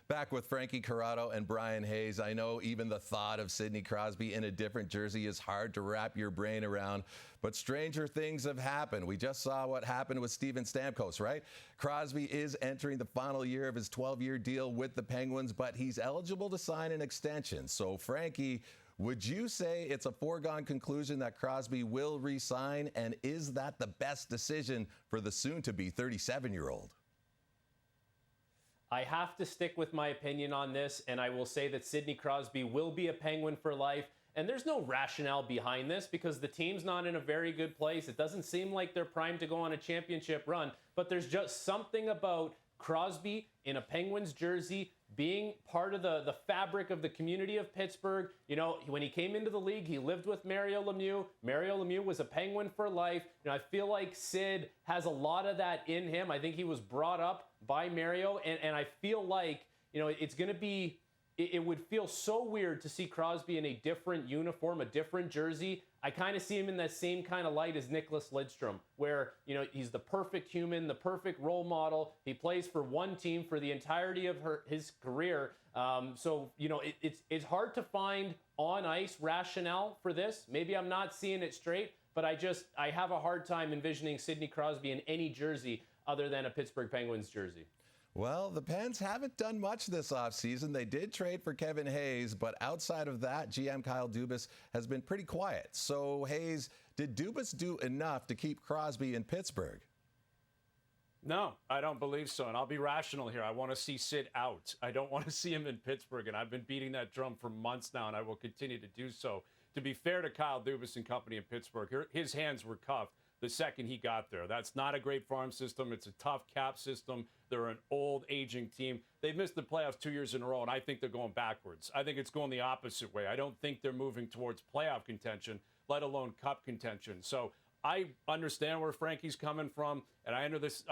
Back with Frankie Corrado and Bryan Hayes. I know even the thought of Sidney Crosby in a different jersey is hard to wrap your brain around, but stranger things have happened. We just saw what happened with Steven Stamkos, right? Crosby is entering the final year of his 12-year deal with the Penguins, but he's eligible to sign an extension. So, Frankie, would you say it's a foregone conclusion that Crosby will re-sign, and is that the best decision for the soon-to-be 37-year-old? I have to stick with my opinion on this, and I will say that Sidney Crosby will be a Penguin for life. And there's no rationale behind this because the team's not in a very good place. It doesn't seem like they're primed to go on a championship run, but there's just something about Crosby in a Penguins jersey being part of the fabric of the community of Pittsburgh. You know, when he came into the league, he lived with Mario Lemieux. Mario Lemieux was a Penguin for life. You know, I feel like Sid has a lot of that in him. I think he was brought up by Mario, and I feel like, you know, it's going to be, it would feel so weird to see Crosby in a different uniform, a different jersey. I kind of see him in that same kind of light as Nicklas Lidstrom, where, you know, he's the perfect human, the perfect role model. He plays for one team for the entirety of his career. So, you know, it's hard to find on-ice rationale for this. Maybe I'm not seeing it straight, but I have a hard time envisioning Sidney Crosby in any jersey other than a Pittsburgh Penguins jersey. Well, the Pens haven't done much this offseason. They did trade for Kevin Hayes, but outside of that, GM Kyle Dubis has been pretty quiet. So, Hayes, did Dubis do enough to keep Crosby in Pittsburgh? No, I don't believe so. And I'll be rational here. I want to see Sid out. I don't want to see him in Pittsburgh. And I've been beating that drum for months now, and I will continue to do so. To be fair to Kyle Dubis and company in Pittsburgh, his hands were cuffed the second he got there. That's not a great farm system. It's a tough cap system. They're an old, aging team. They've missed the playoffs 2 years in a row, and I think they're going backwards. I think it's going the opposite way. I don't think they're moving towards playoff contention, let alone cup contention. So I understand where Frankie's coming from, and I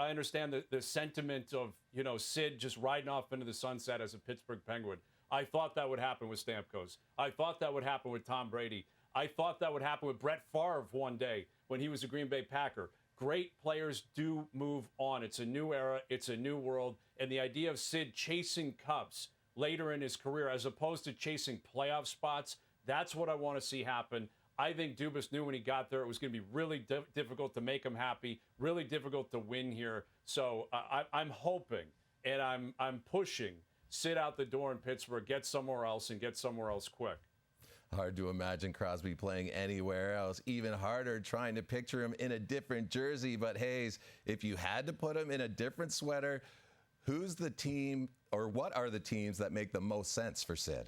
understand the sentiment of, you know, Sid just riding off into the sunset as a Pittsburgh Penguin. I thought that would happen with Stamkos. I thought that would happen with Tom Brady. I thought that would happen with Brett Favre one day when he was a Green Bay Packer. Great players do move on. It's a new era. It's a new world. And the idea of Sid chasing cups later in his career as opposed to chasing playoff spots, that's what I want to see happen. I think Dubis knew when he got there it was going to be really difficult to make him happy, really difficult to win here. So I'm hoping and I'm pushing Sid out the door in Pittsburgh, get somewhere else, and get somewhere else quick. Hard to imagine Crosby playing anywhere else. Even harder trying to picture him in a different jersey. But Hayes, if you had to put him in a different sweater, who's the team or what are the teams that make the most sense for Sid?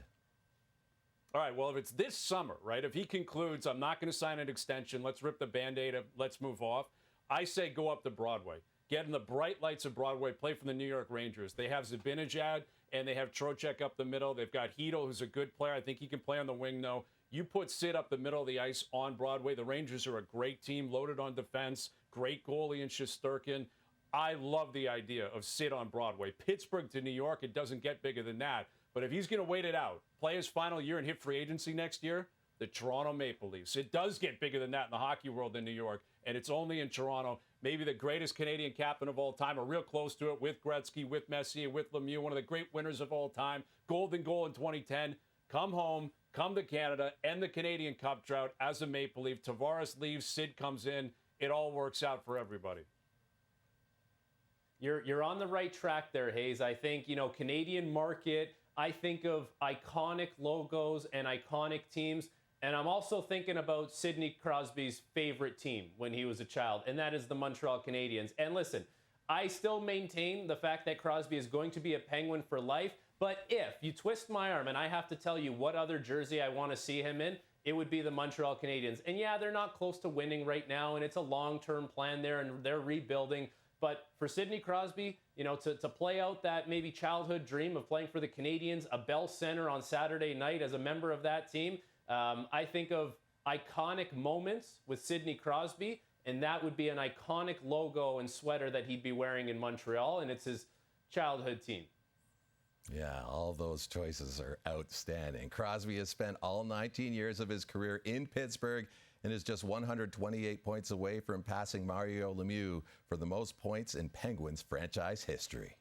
All right, well, if it's this summer, right, if he concludes, I'm not going to sign an extension, let's rip the Band-Aid up, let's move off, I say go up to Broadway. Get in the bright lights of Broadway, play for the New York Rangers. They have Zibanejad, and they have Trocheck up the middle. They've got Hedl, who's a good player. I think he can play on the wing, though. You put Sid up the middle of the ice on Broadway. The Rangers are a great team, loaded on defense, great goalie in Shesterkin. I love the idea of Sid on Broadway. Pittsburgh to New York, it doesn't get bigger than that. But if he's going to wait it out, play his final year and hit free agency next year, the Toronto Maple Leafs. It does get bigger than that in the hockey world in New York, and it's only in Toronto. Maybe the greatest Canadian captain of all time, or real close to it, with Gretzky, with Messier, with Lemieux, one of the great winners of all time, golden goal in 2010. Come home, come to Canada, end the Canadian Cup drought as a Maple Leaf. Tavares leaves, Sid comes in. It all works out for everybody. You're on the right track there, Hayes. I think, you know, Canadian market, I think of iconic logos and iconic teams. And I'm also thinking about Sidney Crosby's favorite team when he was a child, and that is the Montreal Canadiens. And listen, I still maintain the fact that Crosby is going to be a Penguin for life, but if you twist my arm and I have to tell you what other jersey I want to see him in, it would be the Montreal Canadiens. And yeah, they're not close to winning right now, and it's a long-term plan there, and they're rebuilding. But for Sidney Crosby, you know, to play out that maybe childhood dream of playing for the Canadiens, a Bell Center on Saturday night as a member of that team, I think of iconic moments with Sidney Crosby, and that would be an iconic logo and sweater that he'd be wearing in Montreal, and it's his childhood team. Yeah, all those choices are outstanding. Crosby has spent all 19 years of his career in Pittsburgh and is just 128 points away from passing Mario Lemieux for the most points in Penguins franchise history.